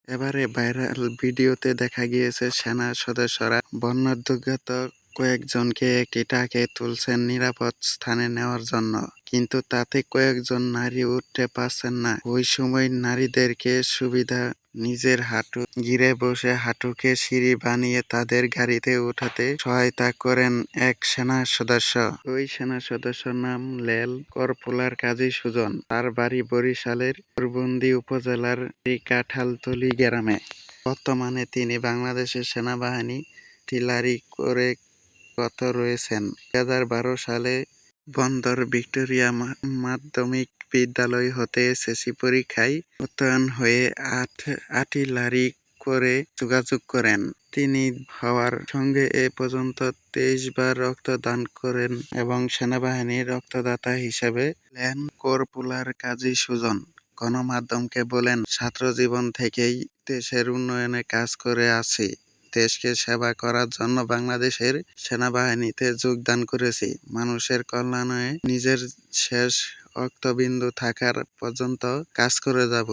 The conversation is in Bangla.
এবারে ভাইরাল ভিডিওতে দেখা গিয়েছে সেনা সদস্যরা বন্যাদুর্গত কয়েকজনকে একটি ট্রাকে তুলছেন নিরাপদ স্থানে নেওয়ার জন্য, কিন্তু তাতে কয়েকজন নারী উঠতে পারছেন না। ওই সময় নারীদেরকে সুবিধা নিজের হাঁটু গিরে বসে হাঁটুকে সিঁড়ি বানিয়ে তাদের গাড়িতে উঠাতে সহায়তা করেন এক সেনা সদস্য। ওই সেনা সদস্যর নাম লেল কর্পোরাল কাজী সুজন। তার বাড়ি বরিশালের চরবন্দি উপজেলার কাঁঠালতলী গ্রামে। বর্তমানে তিনি বাংলাদেশের সেনাবাহিনী আর্টিলারি কোরে কর্মরত রয়েছেন। 2012 সালে বন্দর ভিক্টোরিয়া মাধ্যমিক বিদ্যালয় হতে এসএসসি পরীক্ষায় উত্তীর্ণ হয়ে আর্টিলারি কোরে যোগদান করেন। তিনি হওয়ার সঙ্গে এ পর্যন্ত 23 বার রক্তদান করেন এবং সেনাবাহিনীর রক্তদাতা হিসেবে লেন কর্পোরাল কাজী সুজন গণমাধ্যমকে বলেন, ছাত্রজীবন থেকেই দেশের উন্নয়নে কাজ করে আছি। দেশকে সেবা করার জন্য বাংলাদেশের সেনাবাহিনীতে যোগদান করেছি। মানুষের কল্যাণে নিজের শেষ রক্তবিন্দু থাকার পর্যন্ত কাজ করে যাব।